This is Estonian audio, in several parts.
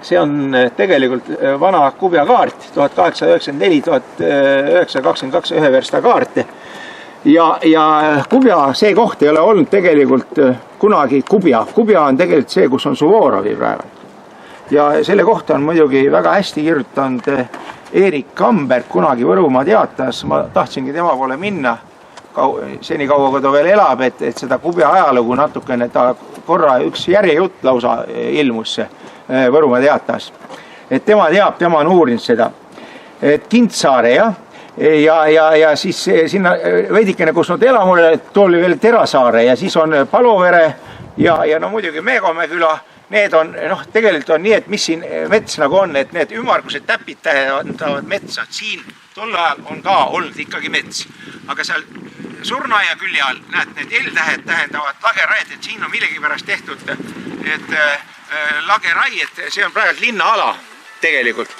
see on tegelikult vana Kubja kaart, 1894-1922 ühe versta kaart. Ja Kubja, see koht ei ole olnud tegelikult kunagi Kubja. Kubja on tegelikult see, kus on Suvorovi praegu. Ja selle kohta on muidugi väga hästi kirjutanud Erik Kamberg kunagi Võrumaa Teatas. Ma tahtsingi tema poole minna, seni kaua kui ta veel elab, et seda Kubja ajalugu natukene, ta korra üks järjejutt lausa ilmus Võrumaa Teatas. Et tema teab, tema on uurinud seda. Et Kintsaare, jah. Ja siis sinna veidikene, kus nad elamule, tooli veel Terasaare ja siis on Palovere ja no muidugi Meekomäe küla. Need on, tegelikult on nii, et mis siin mets nagu on, et need ümmargused täpid tähendavad metsa. Siin tol ajal on ka olnud ikkagi mets. Aga seal surnaia külje all, näed, need L-tähed tähendavad lageraiet, et siin on millegi pärast tehtud, et lageraiet, see on praegu linnaala tegelikult.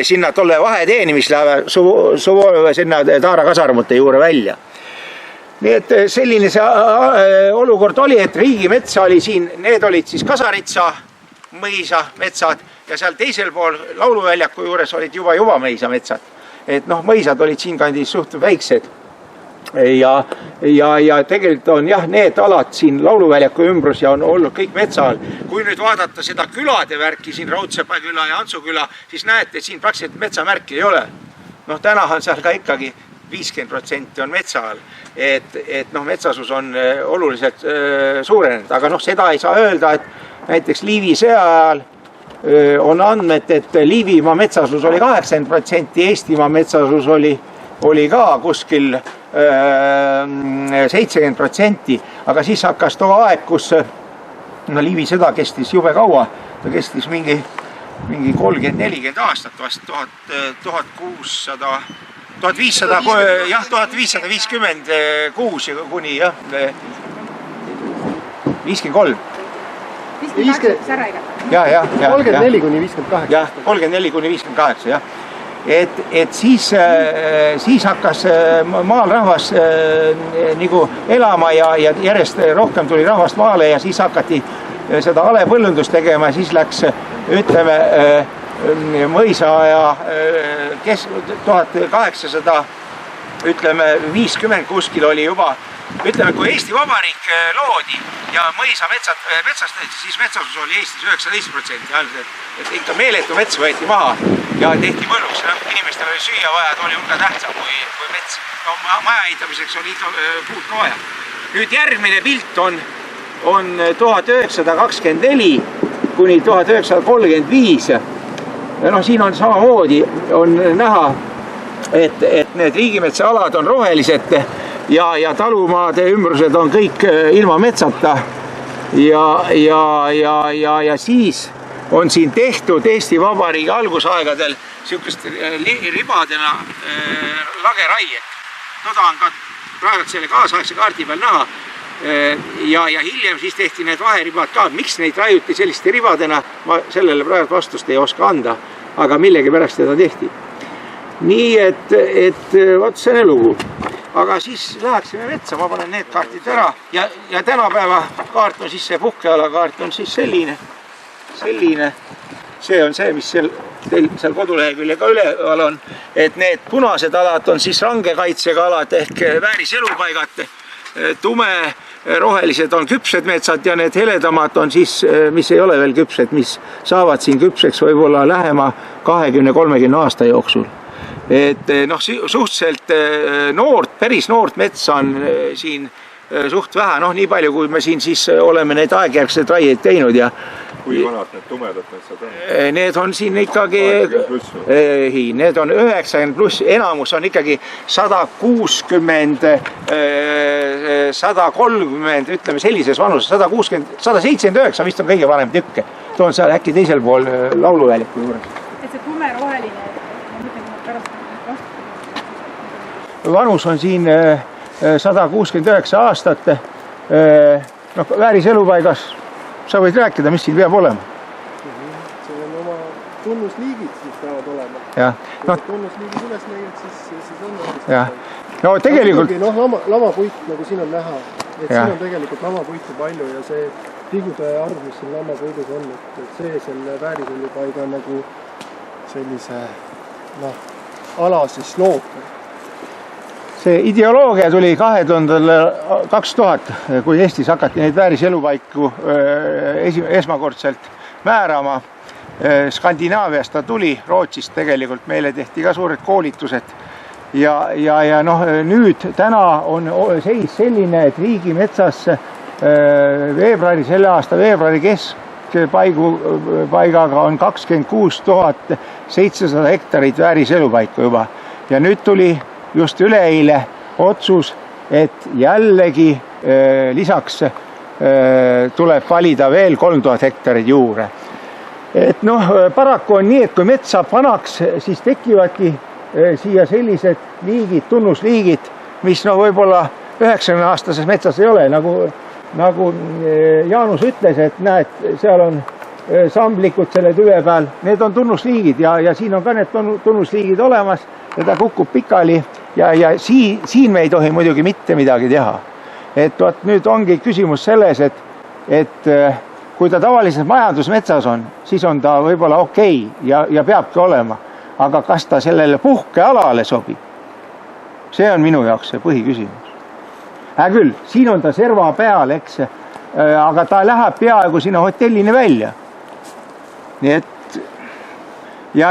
Sinna tolle vaheteeni, mis läheb sinna Taara kasarmute juurde välja. Nii et selline see olukord oli, et riigimetsa oli siin, need olid siis Kasaritsa mõisa metsad ja seal teisel pool lauluväljaku juures olid juba mõisa metsad. Et mõisad olid siin kandis suht väiksed ja tegelikult on jah, need alad siin lauluväljaku ümbrus ja on olnud kõik metsa all. Kui nüüd vaadata seda külade värki, siin Raudsepa küla ja Antsu küla, siis näete, et siin praktiliselt metsamärki ei ole. Täna on seal ka ikkagi 50% on metsa all, et metsasus on oluliselt suurenenud, aga seda ei saa öelda, et näiteks Liivi sõja ajal on andmed, et Liivimaa metsasus oli 80%, Eestimaa metsasus oli ka kuskil 70%, aga siis hakkas too aeg, kus Liivi sõda kestis jube kaua, ta kestis mingi 30-40 aastat vast, 1556 kuni 53. 34 kuni 58. Jah, 34 kuni 58, jah. Et siis hakkas maal rahvas nagu elama ja järjest rohkem tuli rahvast maale ja siis hakati seda alepõllundust tegema ja siis läks, ütleme, mõisaaja 1850 kuskil oli juba, ütleme, kui Eesti Vabariik loodi ja mõisa metsastati, siis metsasus oli Eestis 19%, et ikka meeletu mets võeti maha ja tehti mõnuks, inimestel oli süüa vaja, oli hulga tähtsam kui mets. Maja ehitamiseks oli puud ka vaja. Nüüd järgmine pilt on 1924 kuni 1935. Siin on samamoodi on näha, et need riigimetsaalad on rohelised ja talumaade ümbrused on kõik ilma metsata ja siis on siin tehtud Eesti Vabariigi algusaegadel sihukest ribadena lageraiet. Ta on ka praegu selle kaasaegse kaardi peal näha ja hiljem siis tehti need vaheribad ka. Miks neid raiuti selliste ribadena? Ma sellele praegu vastust ei oska anda, aga millegi pärast seda tehti. Nii et vaat see lugu. Aga siis läheksime metsa, ma panen need kaartid ära ja tänapäeva kaart on siis see puhkeala kaart on siis selline. See on see, mis teil seal koduleheküljega üleval on, et need punased alad on siis rangekaitsega alad ehk vääriselupaigad, tume rohelised on küpsed metsad ja need heledamad on siis, mis ei ole veel küpsed, mis saavad siin küpseks võib-olla lähema 20-30 aasta jooksul. Et suhteliselt päris noort metsa on siin suht vähe, nii palju kui me siin siis oleme neid aegjärgseid raieid teinud ja kui vanad need tumedad metsad on? Need on siin ikkagi, need on 90 pluss, enamus on ikkagi 160, 130, ütleme sellises vanuses, 160, 179 vist on kõige vanem tükke. Toon seal äkki teisel pool lauluväljaku juures. Et see tume roheline, pärast vanus on siin 169 aastat, vääriselupaigas. Sa võid rääkida, mis siin peab olema? See on oma tunnusliigid, mis peavad olema. Tunnusliigid üles leiad, siis on tegelikult... Lamapuit, nagu siin on näha, et siin on tegelikult lamapuitu palju ja see tigude arv, mis siin lammapuidus on, et see selle vääriselupaiga nagu sellise ala siis loob. See ideoloogia tuli 2000, kui Eestis hakati neid vääriselupaiku esmakordselt määrama. Skandinaaviast ta tuli, Rootsist tegelikult meile tehti ka suured koolitused. Ja noh, nüüd täna on seis selline, et riigimetsas selle aasta veebruari keskpaigaga on 26 700 hektarit vääriselupaiku juba. Ja nüüd tuli just üleeile otsus, et jällegi lisaks tuleb valida veel 3000 hektarit juurde. Et noh, paraku on nii, et kui mets saab vanaks, siis tekivadki siia sellised liigid, tunnusliigid, mis võib-olla 90-aastases metsas ei ole, nagu Jaanus ütles, et näed, seal on samblikud selle tüve peal, need on tunnusliigid ja siin on ka need tunnusliigid olemas ja ta kukub pikali ja siin me ei tohi muidugi mitte midagi teha. Et nüüd ongi küsimus selles, et kui ta tavaliselt majandusmetsas on, siis on ta võib-olla okei ja peabki olema. Aga kas ta sellele puhkealale sobib? See on minu jaoks see põhiküsimus. Küll, siin on ta serva peal, eks, aga ta läheb peaaegu sinna hotellini välja. Nii et ja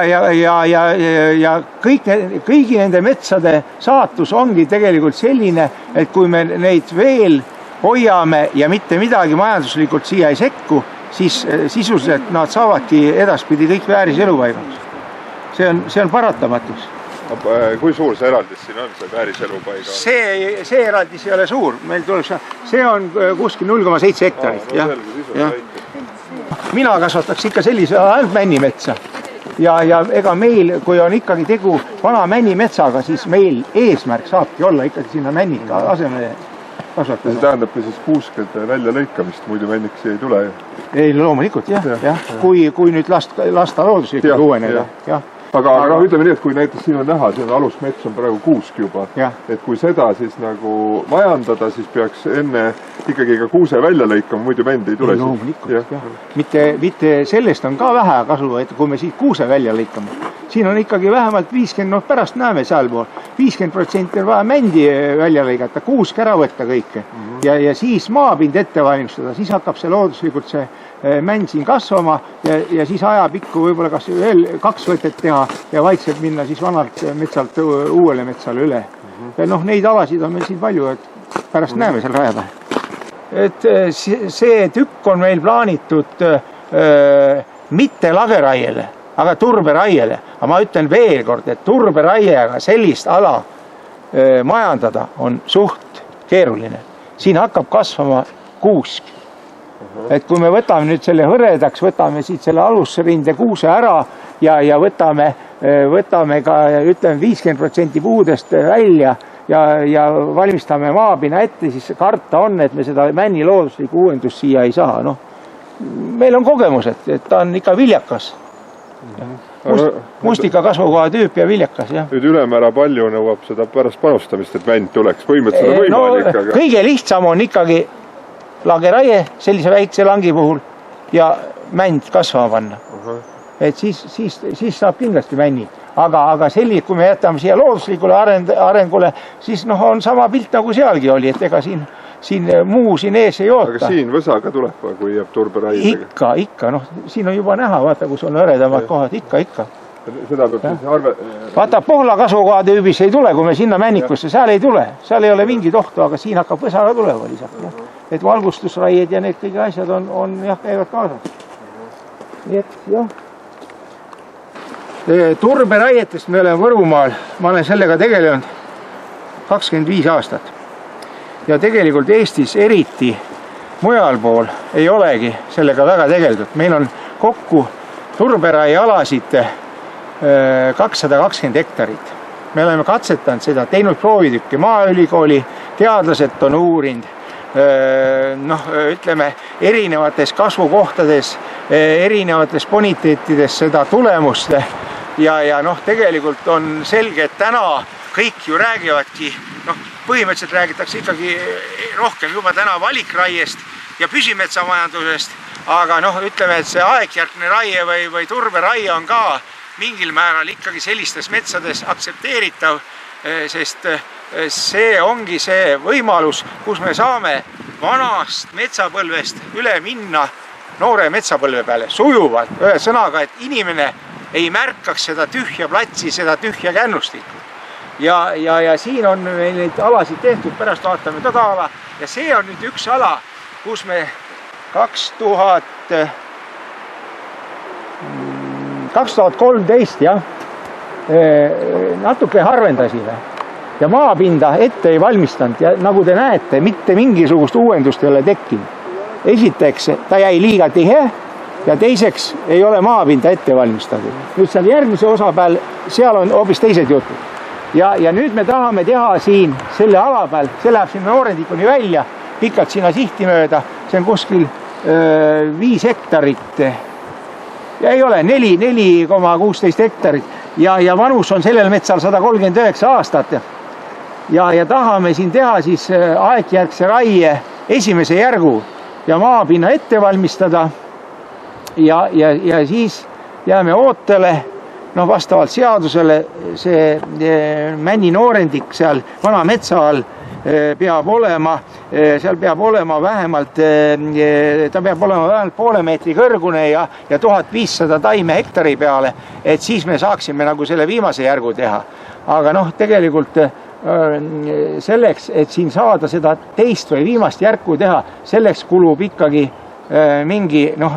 kõigi nende metsade saatus ongi tegelikult selline, et kui me neid veel hoiame ja mitte midagi majanduslikult siia ei sekku, siis sisuliselt nad saavadki edaspidi kõik vääriselupaigaks. See on paratamatus. Kui suur see eraldis siin on, see vääriselupaiga? See eraldis ei ole suur. See on kuskil 0,7 hektarit. Mina kasvataks ikka sellise ainult männimetsa. Ja ega meil, kui on ikkagi tegu vana männimetsaga, siis meil eesmärk saabki olla ikkagi sinna männika asemele kasvatada. See tähendab ka siis kuuskede välja lõikamist, muidu männiksi ei tule? Ei, loomulikult jah. Kui nüüd lasta looduslikult uueneda. Aga ütleme nii, et kui näiteks siin on näha, siin alusmets on praegu kuusk juba, et kui seda siis nagu majandada, siis peaks enne ikkagi ka kuuse välja lõikama, muidu mänd ei tule. Loomulikult, mitte sellest on ka vähe kasu, et kui me siit kuuse välja lõikame. Siin on ikkagi vähemalt 50, pärast näeme sealpool, 50% on vaja mändi välja lõigata, kuusk ära võtta kõike ja siis maapind ette valmistada, siis hakkab see looduslikult see mänd siin kasvama ja siis ajapikku võib-olla kas veel 2 võtet teha ja vaikselt minna siis vanalt metsalt uuele metsale üle. Ja noh, neid alasid on meil siin palju, et pärast näeme seal raja peal. Et see tükk on meil plaanitud mitte lageraiele, aga turberaiele. Aga ma ütlen veel kord, et turberaiega sellist ala majandada on suht keeruline. Siin hakkab kasvama kuusk. Et kui me võtame nüüd selle hõredaks, võtame siit selle alusrinde kuuse ära ja võtame ka, ütleme, 50% puudest välja ja valmistame maapina ette, siis karta on, et me seda männi looduslikku uuendust siia ei saa. No, meil on kogemus, et ta on ikka viljakas. Mustika kasvukoha tüüp ja viljakas. Nüüd ülemäära palju nõuab seda pärast panustamist, et mänd tuleks. Põhimõtteliselt võimalik, aga... Kõige lihtsam on ikkagi lageraie sellise väikse langi puhul ja mänd kasvama panna. Et siis saab kindlasti männi. Aga selline, kui me jätame siia looduslikule arengule, siis on sama pilt nagu sealgi oli, et ega siin muu siin ees ei oota. Aga siin võsaga tuleb, kui jääb turberaidega? Ikka. Siin on juba näha, vaata, kus on hõredamad kohad. Ikka. Seda peab siis arve... Vaata, Pohla kasvukoha tüübis ei tule, kui me sinna männikusse, seal ei tule. Seal ei ole mingi tohtu, aga siin hakkab võsaga tuleva lisaks. Et valgustusraied ja need kõige asjad käivad kaasas. Nii et Turberaietest me oleme Võrumaal, ma olen sellega tegelenud 25 aastat. Ja tegelikult Eestis eriti mujal pool ei olegi sellega väga tegeldud. Meil on kokku turberaiealasid 220 hektarit. Me oleme katsetanud seda, teinud proovitükki. Maaülikooli teadlased on uurinud, ütleme, erinevates kasvukohtades, erinevates boniteetides seda tulemust. Ja tegelikult on selge, et täna kõik ju räägivadki, põhimõtteliselt räägitakse ikkagi rohkem juba täna valikraiest ja püsimetsamajandusest, aga noh, ütleme, et see aegjärgne raie või turberaie on ka mingil määral ikkagi sellistes metsades aktsepteeritav, sest see ongi see võimalus, kus me saame vanast metsapõlvest üle minna noore metsapõlve peale sujuvalt, ühe sõnaga, et inimene ei märkaks seda tühja platsi, seda tühja kännustikku. Ja siin on meil neid alasid tehtud, pärast vaatame toda ala ja see on nüüd üks ala, kus me 2013 jah, natuke harvendasime ja maapinda ette ei valmistanud ja nagu te näete, mitte mingisugust uuendust ei ole tekkinud. Esiteks, ta jäi liiga tihe ja teiseks ei ole maapinda ette valmistatud. Nüüd seal järgmise osa peal, seal on hoopis teised jutud. Ja nüüd me tahame teha siin selle ala peal, see läheb sinna noorendikuni välja, pikalt sinna sihti mööda, see on kuskil 5 hektarit ja ei ole 4,16 hektarit ja vanus on sellel metsal 139 aastat ja tahame siin teha siis aegjärgse raie esimese järgu ja maapinna ette valmistada ja siis jääme ootele, noh vastavalt seadusele see männi noorendik seal vana metsa all peab olema, seal peab olema vähemalt, ta peab olema vähemalt poole meetri kõrgune ja 1500 taime hektari peale, et siis me saaksime nagu selle viimase järgu teha. Aga noh, tegelikult selleks, et siin saada seda teist või viimast järku teha, selleks kulub ikkagi mingi, noh,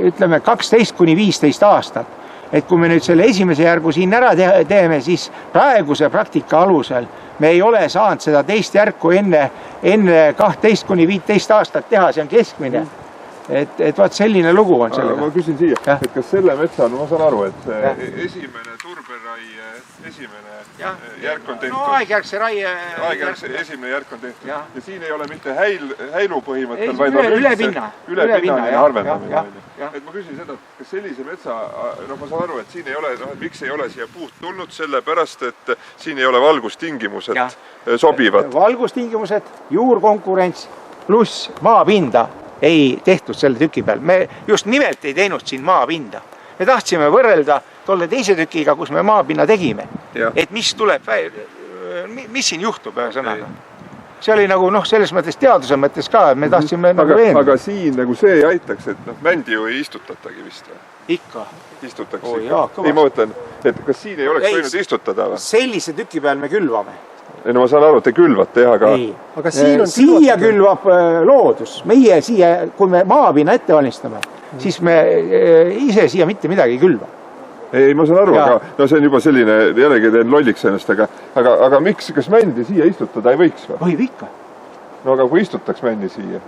ütleme 12–15 aastat. Et kui me nüüd selle esimese järgu siin ära teeme, siis praeguse praktika alusel me ei ole saanud seda teist järku enne 12–15 aastat teha, see on keskmine. Et vaat selline lugu on sellega. Ma küsin siia, et kas selle metsa, no ma saan aru, et see esimene turberaie, esimene järk on tehtud. No aegjärgse raie. Aegjärgse esimene järk on tehtud. Ja siin ei ole mitte häilu põhimõttel, vaid on ülepinnaline harvendamine. Et ma küsin seda, kas sellise metsa, no ma saan aru, et siin ei ole, miks ei ole siia puut tulnud, sellepärast, et siin ei ole valgustingimused sobivad. Valgustingimused, juurkonkurents pluss maapinda ei tehtud selle tüki peal. Me just nimelt ei teinud siin maapinda. Me tahtsime võrrelda tolle teise tükiga, kus me maapinna tegime. Et mis tuleb, mis siin juhtub ühe sõnaga. See oli nagu, noh, selles mõttes teaduse mõttes ka, et me tahtsime nagu veenda. Aga siin nagu see ei aitaks, et mändi ju ei istutatagi vist või? Ikka. Istutakse ikka. Ei, ma mõtlen, et kas siin ei oleks võinud istutada või? Sellise tüki peal me külvame. Ei, no ma saan aru, te külvate, aga... Aga siia külvab loodus. Meie siia, kui me maapinna ette valmistame, siis me ise siia mitte midagi ei külva. Ei, ma saan aru, aga no see on juba selline, jällegi teen lolliks ennast, aga miks, kas mändi siia istutada ei võiks või? Võib ikka. No aga kui istutaks männi siia,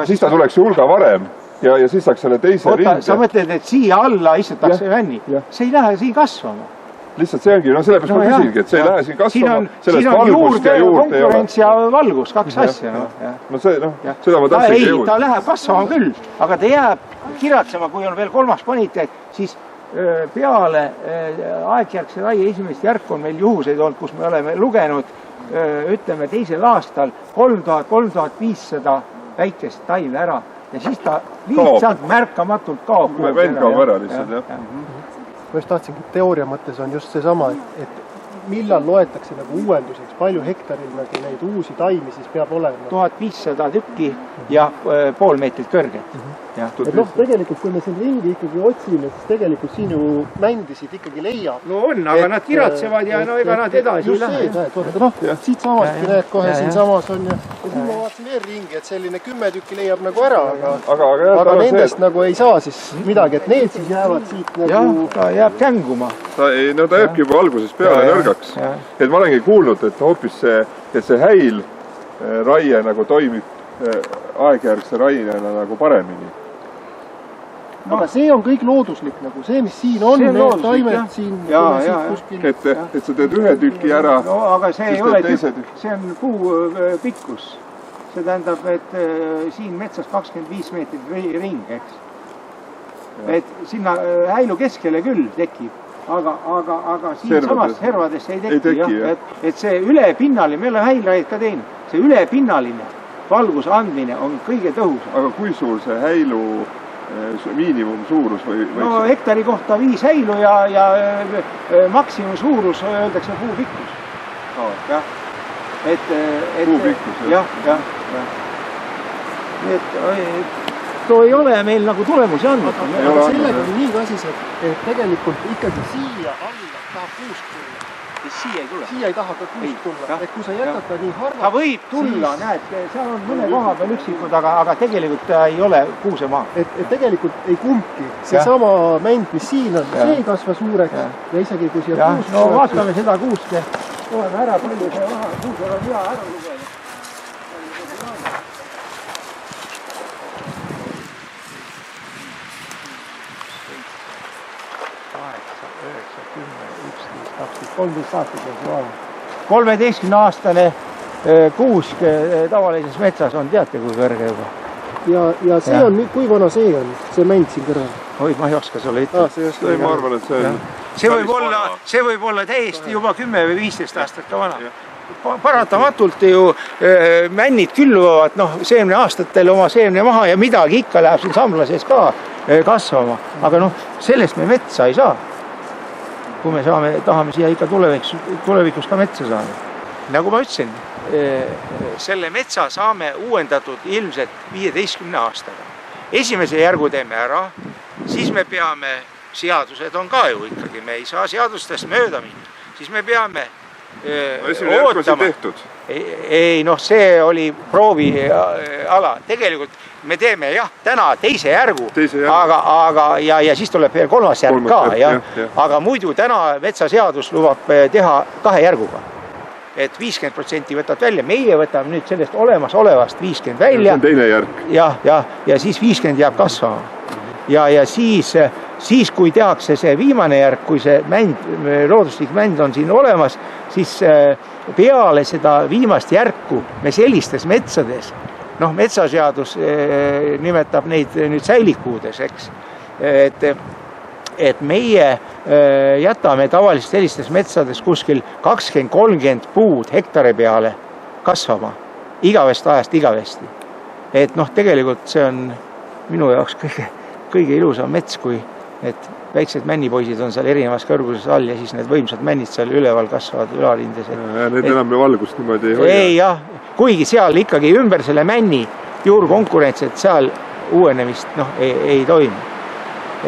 siis ta tuleks hulga varem ja siis saaks selle teise ringe. Sa mõtled, et siia alla istutakse männi. See ei lähe siin kasvama. Lihtsalt see ongi, no sellepärast ma küsingi, et see ei lähe siin kasvama. Siin on juurde konkurents ja valgus, kaks asja. No see, noh, seda ma tahtsingi jõuda. Ei, ta läheb kasvama küll, aga ta jääb kiratsema, kui on veel kolmas boniteet, siis peale aegjärgse raie esimest järku on meil juhuseid olnud, kus me oleme lugenud, ütleme teisel aastal 3500 väikest taime ära ja siis ta lihtsalt märkamatult kaob. Vend kaob ära lihtsalt, jah. Ma just tahtsingi, teooria mõttes on just see sama, et millal loetakse nagu uuenduseks, palju hektaril nagu neid uusi taimi siis peab olema? 1500 tükki ja pool meetrit kõrget. Et noh, tegelikult kui me siin ringi ikkagi otsime, siis tegelikult siin ju mändisid ikkagi leiab. No on, aga nad kiratsevad ja no ega nad edasi ei lähe. Noh, siit samaski näed kohe siin samas on ja siin ma vaatasin veel ringi, et selline 10 tükki leiab nagu ära, aga nendest nagu ei saa siis midagi, et need siis jäävad siit nagu... Jah, ta jääb känguma. Ta jääbki juba alguses peale nõrgaks. Et ma olengi kuulnud, et hoopis see häil raie nagu toimib aegjärgse rainena nagu paremini. Aga see on kõik looduslik nagu, see mis siin on, need taimed siin kuskil. Et sa teed ühe tüki ära. No aga see ei ole tükk, see on puu pikkus. See tähendab, et siin metsas 25 meetrit ring, eks. Et sinna häilu keskele küll tekib, aga siin samast hervadesse ei teki. Et see ülepinnaline, me oleme häilraid ka teinud, see ülepinnaline valguse andmine on kõige tõhusam. Aga kui suur see häilu miinimum suurus või? No hektari kohta 5 häilu ja maksimum suurus öeldakse puu pikkus. Jah. Puu pikkus, jah. Nii et too ei ole meil nagu tulemusi andnud. Aga sellega on nii kasis, et tegelikult ikkagi siia alla tahab kuust tulla. Siia ei tule. Siia ei taha ka kuust tulla. Et kui sa jätad ta nii harva... Ta võib tulla, näed, seal on mõne koha peal üksikud, aga tegelikult ta ei ole kuusemaa. Et tegelikult ei kumbki. See sama mänd, mis siin on, see ei kasva suureks ja isegi kui siia kuust... No vaatame seda kuust ja oleme ära palju see vaha. Kuusel on hea ära lugeda. 13 aastat. 13-aastane kuusk tavalises metsas on, teate kui kõrge juba. Ja see on, kui vana see on, see mänd siin kõrval? Oi, ma ei oska sulle ütelda. Ma arvan, et see on... See võib olla täiesti juba 10 või 15 aastat ka vana. Paratamatult ju männid külluvad seemne aastatel oma seemne maha ja midagi ikka läheb siin samla sees ka kasvama. Aga sellest me metsa ei saa. Kui me tahame siia ikka tulevikus ka metsa saada. Nagu ma ütlesin, selle metsa saame uuendatud ilmselt 15 aastaga. Esimese järgu teeme ära, siis me peame, seadused on ka ju ikkagi, me ei saa seadustest mööda minna, siis me peame esimene järg on siin tehtud? Ei, see oli proovi ala. Tegelikult me teeme täna teise järgu, ja siis tuleb veel 3. järg ka. Aga muidu täna metsaseadus lubab teha 2 järguga. Et 50% võtad välja, meie võtame nüüd sellest olemasolevast 50 välja. See on teine järg. Ja siis 50 jääb kasvama. Ja siis kui tehakse see viimane järg, kui see looduslik mänd on siin olemas, siis peale seda viimast järku me sellistes metsades, metsaseadus nimetab neid nüüd säilikuudes, eks, et meie jätame tavaliselt sellistes metsades kuskil 20-30 puud hektari peale kasvama igavest ajast igavesti. Et tegelikult see on minu jaoks kõige ilusam mets, kui need väiksed männipoisid on seal erinevas kõrguses all ja siis need võimsad männid seal üleval kasvavad ülarindes. Need enam valgust niimoodi ei hoia. Ei jah, kuigi seal ikkagi ümber selle männi juurkonkurents, et seal uuenemist ei toimu.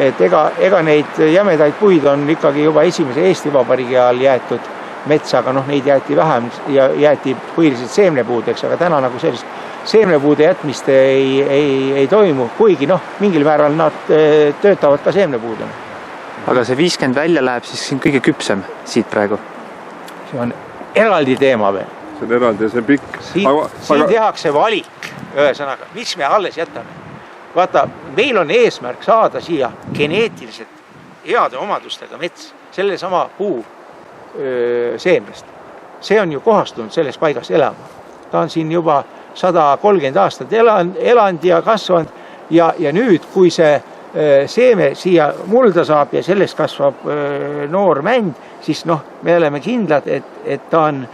Et ega neid jämedaid puid on ikkagi juba esimese Eesti Vabariigi ajal jäetud metsaga, neid jäeti vähem ja jäeti põhiliselt seemnepuudeks, aga täna nagu sellist seemnepuude jätmist ei toimu, kuigi mingil määral nad töötavad ka seemnepuudena. Aga see 50 välja läheb siis siin kõige küpsem siit praegu? See on eraldi teema veel. See on eraldi ja see on pikk. Siin tehakse valik, ühesõnaga, miks me alles jätame. Vaata, meil on eesmärk saada siia geneetiliselt heade omadustega mets, selle sama puu seemnest. See on ju kohastunud selles paigas elama. Ta on siin juba 130 aastat elanud ja kasvanud ja nüüd, kui see seeme siia mulda saab ja sellest kasvab noor mänd, siis me oleme kindlad, et ta on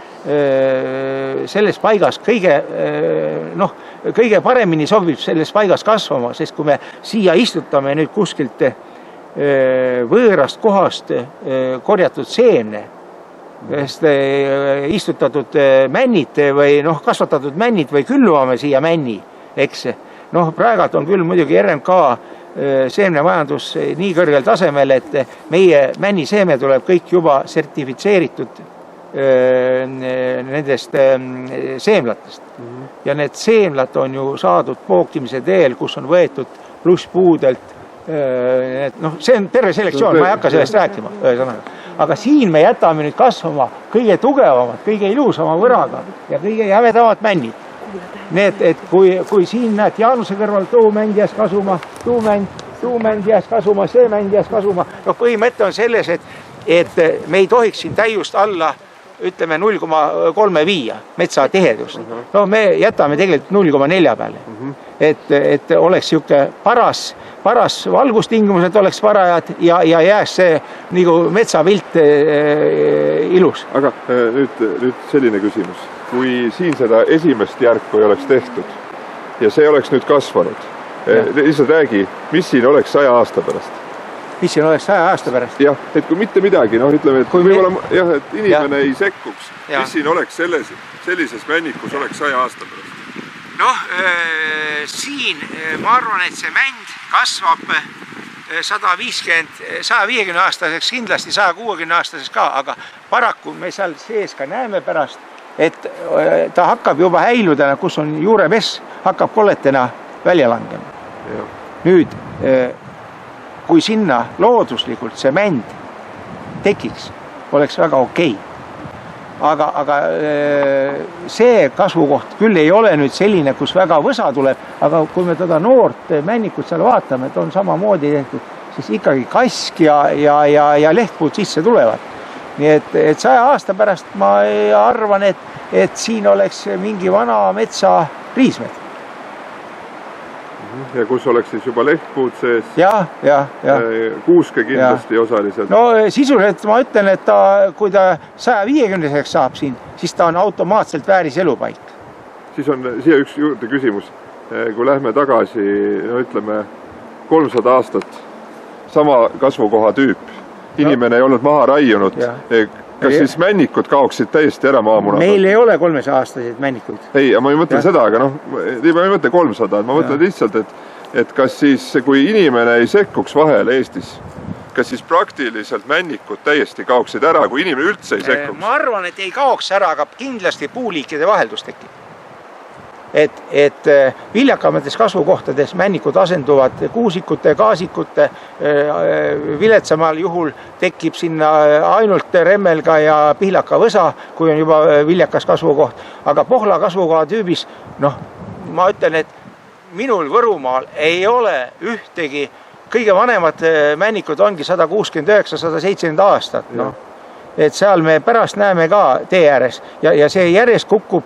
selles paigas kõige paremini sobib selles paigas kasvama, sest kui me siia istutame nüüd kuskilt võõrast kohast korjatud seemne, istutatud männid või kasvatatud männid või külluvame siia männi, eks. Praegalt on küll muidugi RMK seemnemajandus nii kõrgel tasemel, et meie männiseeme tuleb kõik juba sertifitseeritud nendest seemlatest. Ja need seemlat on ju saadud pooktimise teel, kus on võetud plusspuudelt. See on terve selektsioon, ma ei hakka sellest rääkima. Aga siin me jätame nüüd kasvama kõige tugevamad, kõige ilusama võraga ja kõige jämedamad männid. Need, et kui siin näed Jaanuse kõrval tuumänd jääs kasuma, tuumänd jääs kasuma, see mänd jääs kasuma. Põhimõte on selles, et me ei tohiks siin täiust alla, ütleme 0,3 viia metsa tihedust. Me jätame tegelikult 0,4 peale. Et oleks siuke paras paras valgustingimused oleks parajad ja jääks see nagu metsapilt ilus. Aga nüüd selline küsimus. Kui siin seda esimest järku ei oleks tehtud ja see oleks nüüd kasvanud, lihtsalt räägi, mis siin oleks 100 aasta pärast? Mis siin oleks 100 aasta pärast? Jah, et kui mitte midagi, ütleme, et võib-olla et inimene ei sekkuks, mis siin oleks sellises männikus oleks 100 aasta pärast? Siin ma arvan, et see mänd kasvab 150 aastaseks, kindlasti 160 aastaseks ka, aga paraku me seal sees ka näeme pärast, et ta hakkab juba häiludena, kus on juurepess, hakkab kolletena välja langema. Nüüd, kui sinna looduslikult see mänd tekiks, oleks väga okei. Aga see kasvukoht küll ei ole nüüd selline, kus väga võsa tuleb, aga kui me teda noort männikut seal vaatame, et on samamoodi tehtud, siis ikkagi kask ja lehtpuud sisse tulevad. Nii et 100 aasta pärast ma arvan, et siin oleks mingi vana metsa riismed. Ja kus oleks siis juba lehtpuud sees? Ja. Kuuske kindlasti osaliselt. No sisuliselt ma ütlen, et kui ta 150-seks saab siin, siis ta on automaatselt vääris elupaik. Siis on siia üks juurde küsimus. Kui lähme tagasi, ütleme 300 aastat, sama kasvukoha tüüp, inimene ei olnud maha raiunud, kas siis männikud kaoksid täiesti ära maamuna? Meil ei ole 300 aastaseid männikuid. Ei, ma ei mõtle seda, aga ma ei mõtle 300, ma mõtlen lihtsalt, et kas siis, kui inimene ei sekkuks vahel Eestis, kas siis praktiliselt männikud täiesti kaoksid ära, kui inimene üldse ei sekkuks? Ma arvan, et ei kaoks ära, aga kindlasti puuliikide vaheldus tekib. Et viljakamates kasvukohtades männikud asenduvad kuusikute, kaasikute, viletsamal juhul tekib sinna ainult remmelga ja pihlaka võsa, kui on juba viljakas kasvukoht. Aga pohla kasvukoha tüübis, ma ütlen, et minul Võrumaal ei ole ühtegi, kõige vanemad männikud ongi 169-170 aastat. Et seal me pärast näeme ka tee ääres ja see järjest kukub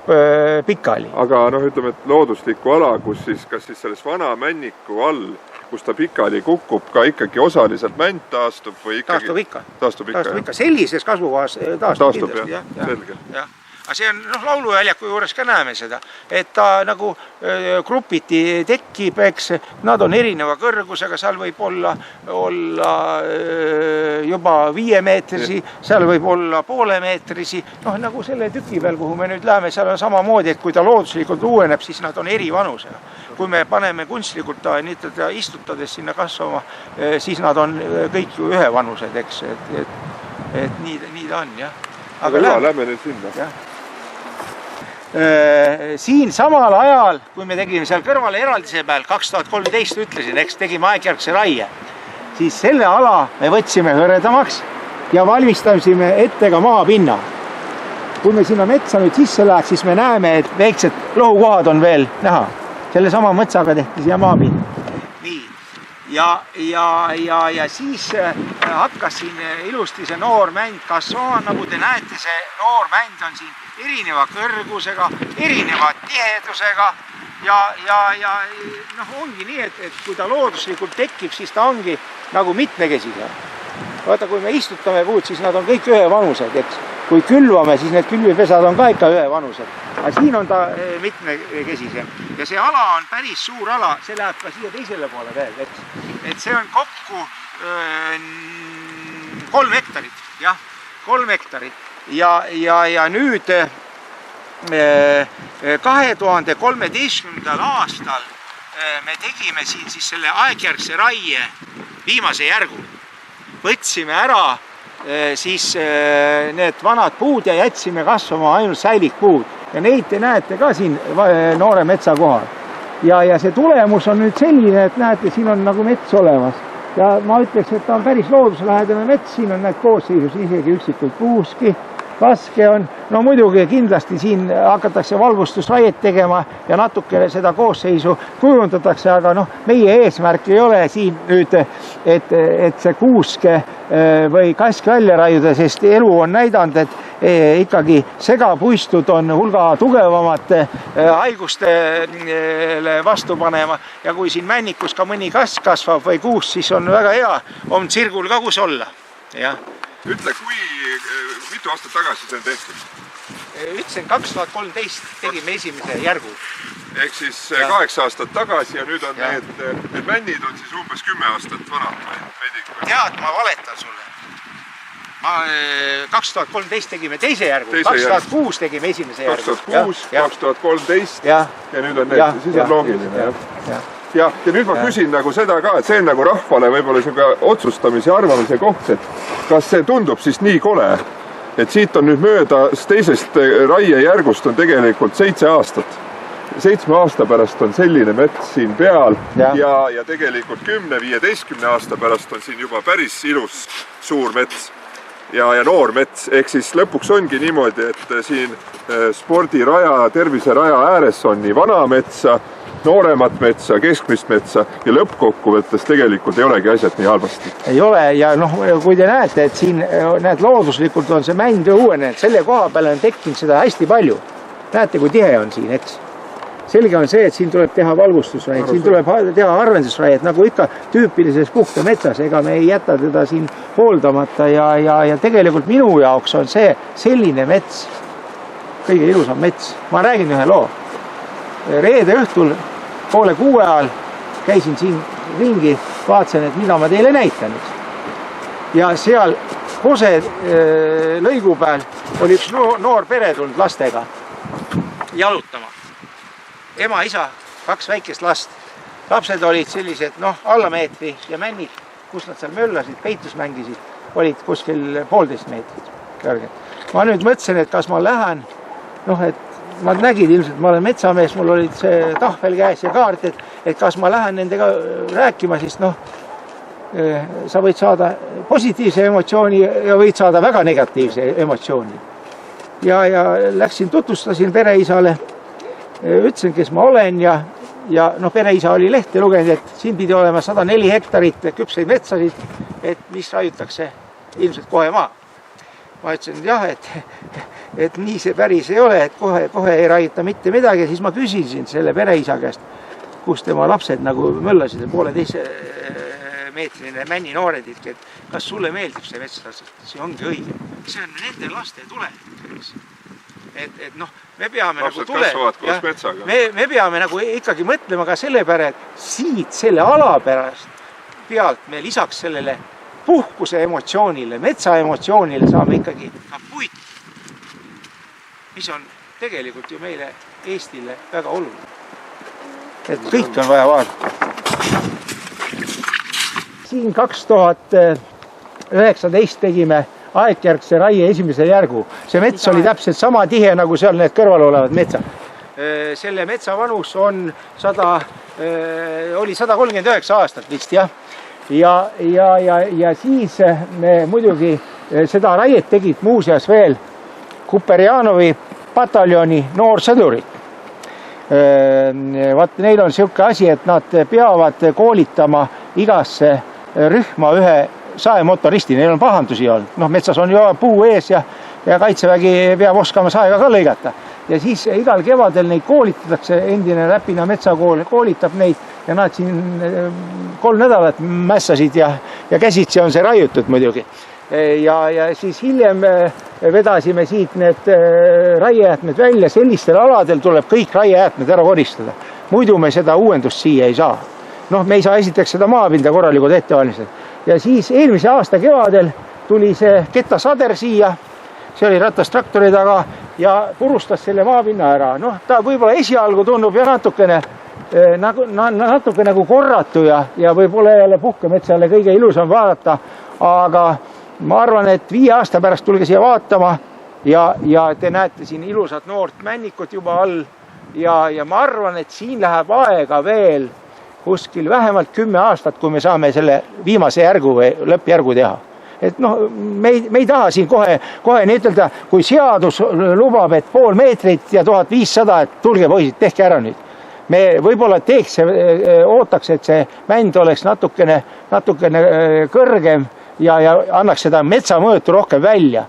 pikali. Aga ütleme, et looduslikku ala, kus siis, kas siis selles vana männiku all, kus ta pikali kukub, ka ikkagi osaliselt mänd taastub või ikkagi? Taastub ikka. Sellises kasvukohas taastub kindlasti. Selge. Aga see on, lauluväljaku juures ka näeme seda, et ta nagu grupiti tekib, eks, nad on erineva kõrgusega, seal võib olla juba 5 meetrisi, seal võib olla poole meetrisi, nagu selle tüki peal, kuhu me nüüd läheme, seal on samamoodi, et kui ta looduslikult uueneb, siis nad on eri vanusega. Kui me paneme kunstlikult istutades sinna kasvama, siis nad on kõik ju ühe vanused, eks, et nii ta on, jah. Aga lähme nüüd sinna. Siin samal ajal, kui me tegime seal kõrvale eraldise peal, 2013 ütlesin, eks tegime aegjärgse raie, siis selle ala me võtsime hõredamaks ja valmistasime ette ka maapinna. Kui me sinna metsa nüüd sisse läheb, siis me näeme, et väiksed lohukohad on veel näha. Selle sama mõtsaga tehti siia maapinna. Nii. Ja siis hakkas siin ilusti see noor mänd kasvama, nagu te näete, see noor mänd on siin erineva kõrgusega, erineva tihedusega ja ongi nii, et kui ta looduslikult tekib, siis ta ongi nagu mitmekesisem. Vaata, kui me istutame puud, siis nad on kõik ühe vanused, eks. Kui külvame, siis need külvipesad on ka ikka ühe vanused. Aga siin on ta mitmekesisem. Ja see ala on päris suur ala, see läheb ka siia teisele poole veel, eks. Et see on kokku 3 hektarit, jah, 3 hektarit. Ja nüüd 2013. aastal me tegime siin siis selle aegjärgse raie viimase järgu. Võtsime ära siis need vanad puud ja jätsime kasvama ainult säilikpuud. Ja neid te näete ka siin noore metsa kohal. Ja see tulemus on nüüd selline, et näete, siin on nagu mets olemas. Ja ma ütleks, et ta on päris looduslähedane mets, siin on need koosseisus isegi üksikuid puuski. raske on, no muidugi kindlasti siin hakatakse valgustusraiet tegema ja natuke seda koosseisu kujundatakse, aga noh, meie eesmärk ei ole siin nüüd, et see kuuske või kask välja raiuda, sest elu on näidanud, et ikkagi segapuistud on hulga tugevamate haigustele vastu panema ja kui siin männikus ka mõni kask kasvab või kuus, siis on väga hea, on tsirgul ka kus olla. Ja. Ütle, mitu aastat tagasi see on tehtud? Ütlesin, 2013 tegime esimese järgu. Ehk siis 8 aastat tagasi ja nüüd on need männid on siis umbes 10 aastat vanad. Tead, ma valetan sulle. 2013 tegime teise järgu, 2006 tegime esimese järgu. 2006, 2013 ja nüüd on need, siis on loogiline. Ja nüüd ma küsin nagu seda ka, et see on nagu rahvale võib-olla siuke otsustamise ja arvamise koht, et kas see tundub siis nii kole, et siit on nüüd mööda teisest raiejärgust on tegelikult 7 aastat. 7 aasta pärast on selline mets siin peal ja tegelikult 10-15 aasta pärast on siin juba päris ilus suur mets ja noor mets. Ehk siis lõpuks ongi niimoodi, et siin spordiraja, terviseraja ääres on nii vana metsa, nooremat metsa, keskmist metsa ja lõppkokkuvõttes tegelikult ei olegi asjad nii halvasti. Ei ole ja noh, kui te näete, et siin looduslikult on see mänd uuenenud, selle koha peale on tekkinud seda hästi palju. Näete, kui tihe on siin, eks? Selge on see, et siin tuleb teha valgustusraiet, siin tuleb teha arvendusraiet, nagu ikka tüüpilises puhta metsas, ega me ei jäta teda siin hooldamata ja tegelikult minu jaoks on see selline mets, kõige ilusam mets. Ma räägin ühe loo. Reede õhtul 5:30 ajal käisin siin ringi, vaatasin, et mida ma teile näitan. Ja seal Kose lõigu peal oli üks noor pere tulnud lastega jalutama. Ema, isa, 2 väikest last. Lapsed olid sellised, alla meetri ja männid, kus nad seal möllasid, peitus mängisid, olid kuskil 1,5 meetrit kõrged. Ma nüüd mõtlesin, et kas ma lähen, et ma nägin ilmselt, ma olen metsamees, mul olid see tahvel käes ja kaart, et kas ma lähen nendega rääkima, siis sa võid saada positiivse emotsiooni ja võid saada väga negatiivse emotsiooni. Ja läksin, tutvustasin pereisale, ütlesin, kes ma olen ja pereisa oli lehte lugenud, et siin pidi olema 104 hektarit küpseid metsasid, et mis raiutakse ilmselt kohe maa. Ma ütlesin, et jah, et nii see päris ei ole, et kohe ei raiuta mitte midagi, siis ma küsisin selle pereisa käest, kus tema lapsed nagu möllasid 1,5 meetrine männi nooredid, et kas sulle meeldib see mets, see ongi õige. See on nende laste tulevik. Et me peame lapsed kasvavad koos metsaga. Me peame nagu ikkagi mõtlema ka selle pära, et siit selle ala pärast pealt me lisaks sellele puhkuse emotsioonile, metsa emotsioonile saame ikkagi ka puit, mis on tegelikult ju meile Eestile väga oluline. Et kõik on vaja vaadata. Siin 2019 tegime aegjärgse raie esimese järgu. See mets oli täpselt sama tihe, nagu seal need kõrval olevad metsad. Selle metsa vanus oli 139 aastat vist, jah. Ja siis me muidugi seda raiet tegid muuseas veel Kuperjanovi pataljoni noorsõdurid. Neil on siuke asi, et nad peavad koolitama igasse rühma ühe saemotoristi, neil on pahandusi olnud. Metsas on ju puu ees ja kaitsevägi peab oskama saega ka lõigata. Ja siis igal kevadel neid koolitatakse, endine Räpina metsakool koolitab neid ja nad siin 3 nädalat mässasid ja käsitsi on see raiutud muidugi. Ja siis hiljem vedasime siit need raiejäätmed välja, sellistel aladel tuleb kõik raiejäätmed ära koristada. Muidu me seda uuendust siia ei saa. Me ei saa esiteks seda maapinda korralikult ette valmistada. Ja siis eelmise aasta kevadel tuli see Ketasader siia, see oli ratastraktori taga ja purustas selle maapinna ära. Ta võib-olla esialgu tundub ja natuke nagu korratu ja võib-olla jälle puhkemetsale kõige ilusam vaadata, aga ma arvan, et 5 aasta pärast tulge siia vaatama ja te näete siin ilusat noort männikut juba all ja ma arvan, et siin läheb aega veel kuskil vähemalt 10 aastat, kui me saame selle viimase järgu või lõppjärgu teha. et noh, me ei taha siin kohe nii ütelda, kui seadus lubab, et pool meetrit ja 1500, et tulge poisid, tehke ära nüüd. Me võib-olla ootaks, et see mänd oleks natukene kõrgem ja annaks seda metsamõõtu rohkem välja.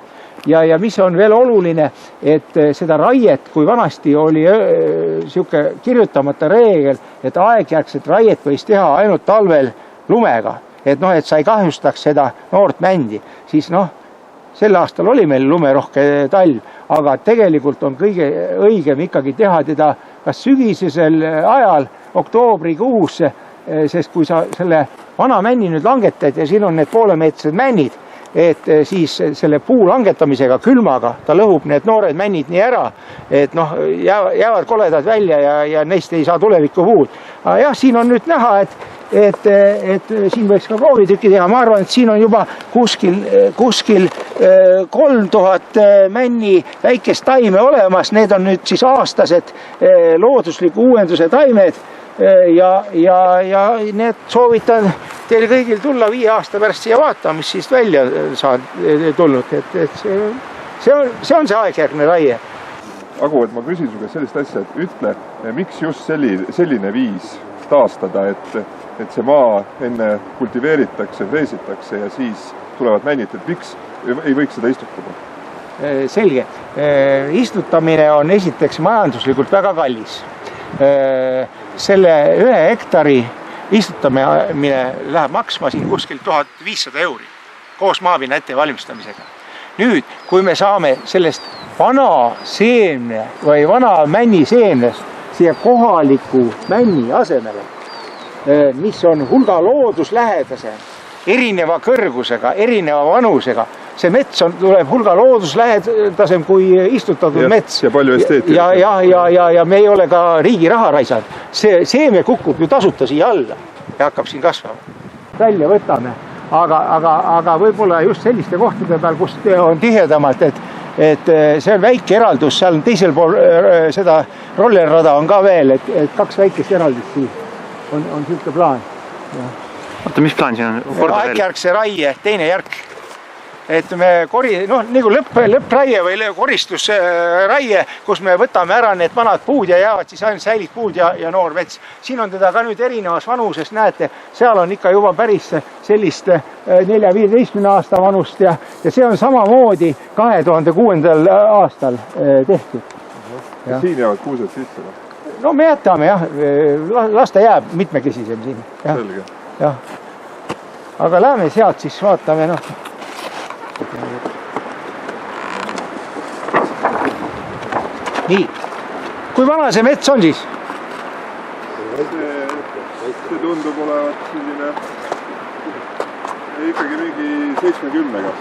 Ja mis on veel oluline, et seda raiet, kui vanasti oli siuke kirjutamata reegel, et aegjärgset raiet võis teha ainult talvel lumega, et noh, et sa ei kahjustaks seda noort mändi, siis noh, sel aastal oli meil lumerohke talv, aga tegelikult on kõige õigem ikkagi teha teda kas sügisesel ajal, oktoobrikuus, sest kui sa selle vana männi nüüd langetad ja siin on need poolemeetrised männid, et siis selle puu langetamisega, külmaga, ta lõhub need noored männid nii ära, et noh, jäävad koledad välja ja neist ei saa tulevikku puud. Jah, siin on nüüd näha, et siin võiks ka proovitükki teha, ma arvan, et siin on juba kuskil 3000 männi väikest taime olemas, need on nüüd siis aastased loodusliku uuenduse taimed ja need soovitan teil kõigil tulla 5 aasta pärast siia vaatama, mis siist välja tulnud, et see on see aegjärgne raie. Agu, et ma küsin sulle sellist asja, et ütle, miks just selline viis taastada, et see maa enne kultiveeritakse, freesitakse ja siis tulevad männid, et miks ei võiks seda istutada? Selge. Istutamine on esiteks majanduslikult väga kallis. Selle 1 hektari istutamine läheb maksma siin kuskil 1500 euri koos maapinna ettevalmistamisega. Nüüd, kui me saame sellest vana seemne või vana männi seemnest siia kohaliku männi asemele, mis on hulga looduslähedase, erineva kõrgusega, erineva vanusega, see mets tuleb hulga looduslähedasem kui istutatud mets. Ja palju esteetilist. Ja me ei ole ka riigi raha raisanud. See seeme kukub ju tasuta siia alla ja hakkab siin kasvama. Välja võtame, aga võib-olla just selliste kohtade peal, kus on tihedamalt, et see on väike eraldus, seal teisel pool seda rollerrada on ka veel, et 2 väikest eraldist siin on siuke plaan. Oota, mis plaan siin on? Aegjärgse raie, teine järk. Et me nagu lõppraie või koristusraie, kus me võtame ära need vanad puud ja jäävad siis ainult säilikpuud ja noor mets. Siin on teda ka nüüd erinevas vanuses, näete, seal on ikka juba päris sellist 4-15 aasta vanust ja see on samamoodi 2006. aastal tehtud. Siin jäävad kuused sisse? No me jätame jah, las ta jääb mitmekesisem siin. Selge. Jah. Aga läheme sealt siis vaatame, Nii, kui vana see mets on siis? See tundub olevat selline ikkagi mingi 70-ga.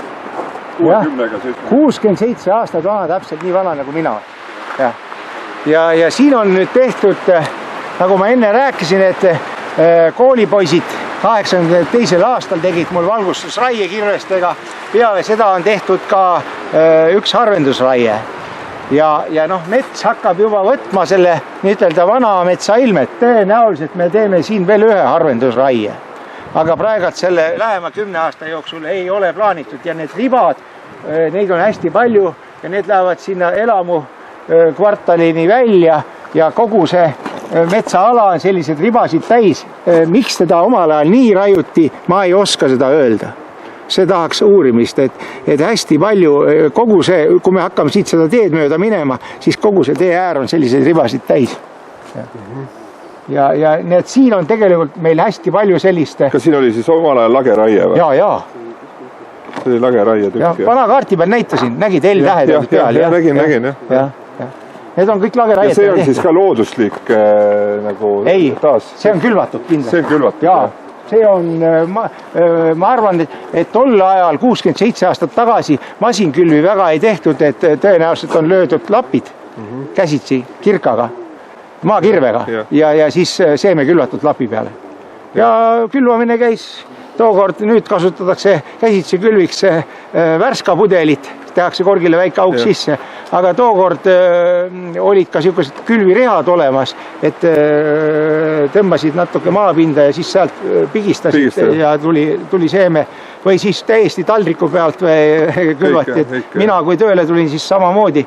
67 aastat vana, täpselt nii vana nagu mina. Ja siin on nüüd tehtud, nagu ma enne rääkisin, et koolipoisid 82. aastal tegid mul valgustusraie kirvestega, peale seda on tehtud ka üks harvendusraie. Ja noh, mets hakkab juba võtma selle ütelda vana metsa ilmet, tõenäoliselt me teeme siin veel 1 harvendusraie. Aga praegult selle lähema 10 aasta jooksul ei ole plaanitud ja need ribad, neid on hästi palju ja need lähevad sinna elamu kvartalini välja ja kogu see metsaala on sellised ribasid täis. Miks teda omal ajal nii raiuti, ma ei oska seda öelda. See tahaks uurimist, et hästi palju, kogu see, kui me hakkame siit seda teed mööda minema, siis kogu see tee äär on selliseid ribasid täis. Ja need siin on tegelikult meil hästi palju selliste... Kas siin oli siis omal ajal lageraie või? Jaa. See oli lageraie tükk. Vana kaarti peal näitasin, nägid L-tähed peal. Nägin. Need on kõik lageraied. Ja see on siis ka looduslik nagu... Ei, see on külvatud kindlasti. See on külvatud, jah. See on, ma arvan, et tol ajal 67 aastat tagasi masinkülvi väga ei tehtud, et tõenäoliselt on löödud lapid käsitsi kirkaga, maakirvega ja siis seeme külvatud lapi peale. Ja külvamine käis tookord, nüüd kasutatakse käsitsi külviks värska pudelit, tehakse korgile väike auk sisse, aga tookord olid ka sellised külvirehad olemas, et tõmbasid natuke maapinda ja siis sealt pigistasid ja tuli seeme või siis täiesti taldriku pealt külvati, et mina kui tööle tulin, siis samamoodi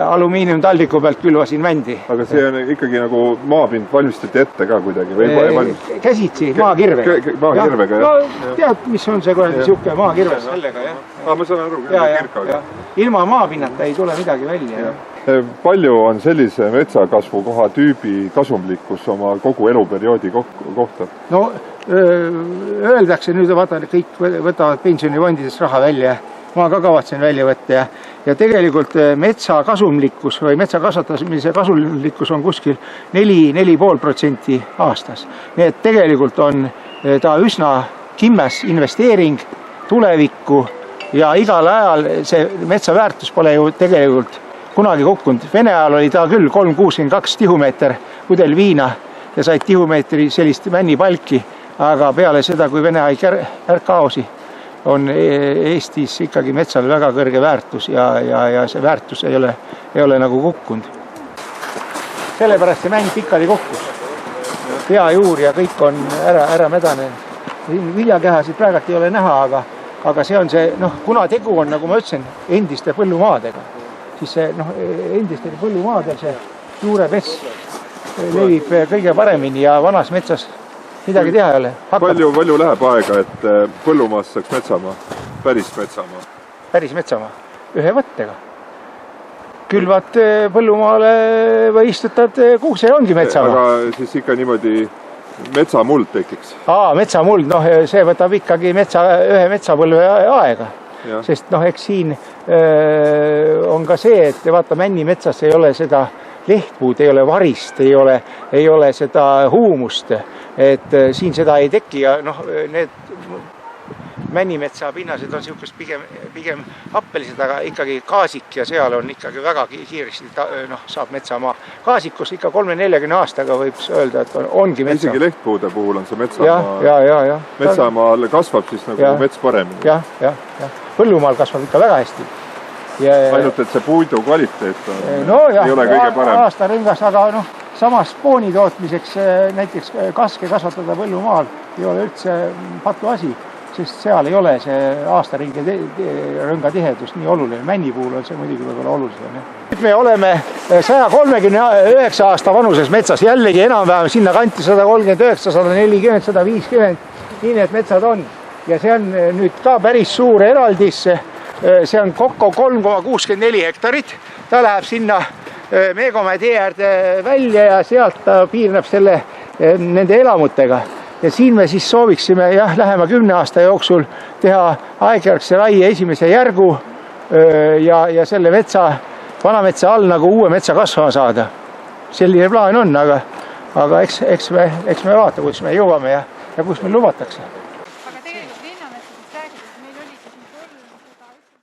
alumiiniumtaldriku pealt külvasin vändi. Aga see on ikkagi nagu maapind valmistati ette ka kuidagi või käsitsi, maakirvega. Maakirvega, jah. No tead, mis on see kuradi siuke maakirves? Sellega, jah. Ma saan aru, kirkaga. Ilma maapinnata ei tule midagi välja. Palju on sellise metsakasvukoha tüübi kasumlikkus oma kogu eluperioodi kohta? No öeldakse nüüd, vaata, kõik võtavad pensionifondidest raha välja. Ma ka kavatsen välja võtta ja tegelikult metsa kasumlikkus või metsa kasvatamise kasumlikkus on kuskil 4,5% aastas. Nii et tegelikult on ta üsna kimmes investeering tulevikku ja igal ajal see metsa väärtus pole ju tegelikult kunagi kukkunud. Vene ajal oli ta küll 3,62 tihumeeter pudel viina ja said tihumeetri sellist männipalki, aga peale seda, kui Vene aeg kaosi, on Eestis ikkagi metsal väga kõrge väärtus ja see väärtus ei ole nagu kukkunud. Sellepärast see mäng pikali kukkus. Peajuur ja kõik on ära medane. Viljakehasid praegult ei ole näha, aga see on see, kuna tegu on, nagu ma ütlesin, endiste põllumaadega, siis see, endistel põllumaadel see juurepess levib kõige paremini ja vanas metsas midagi teha ei ole. Palju läheb aega, et põllumaast saaks metsamaa, päris metsamaa? Päris metsamaa, ühe võttega. Külvad põllumaale või istutad kuuse ongi metsamaa. Aga siis ikka niimoodi metsamuld tekiks? Metsamuld, see võtab ikkagi ühe metsapõlve aega. Sest eks siin on ka see, et vaata männimetsas ei ole seda lehtpuud, ei ole varist, ei ole seda huumust, et siin seda ei teki ja need männimetsa pinnased on niisugust pigem happelised, aga ikkagi kaasik ja seal on ikkagi väga kiiresti saab metsamaa. Kaasikust ikka 30-40 aastaga võib öelda, et ongi metsa. Isegi lehtpuude puhul on see metsamaa. Ja. Metsamaal kasvab siis nagu mets paremini. Ja. Põllumaal kasvab ikka väga hästi. Ainult, et see puidu kvaliteet ei ole kõige parem. Aastaringas, aga samas spooni tootmiseks näiteks kaske kasvatada põllumaal ei ole üldse patu asi, sest seal ei ole see aastaringi rõnga tihedus nii oluline. Männi puhul on see muidugi võib-olla olulisem. Nüüd me oleme 139 aasta vanuses metsas, jällegi enam-vähem sinna kanti 139, 140, 150, nii need metsad on. Ja see on nüüd ka päris suur eraldis, see on kokku 3,64 hektarit, ta läheb sinna Meekomäe tee äärde välja ja sealt ta piirneb nende elamutega. Ja siin me siis sooviksime lähema 10 aasta jooksul teha aegjärgse raie esimese järgu ja selle vanametsa all nagu uue metsa kasvama saada. Selline plaan on, aga eks me vaata, kus me jõuame ja kus meil lubatakse.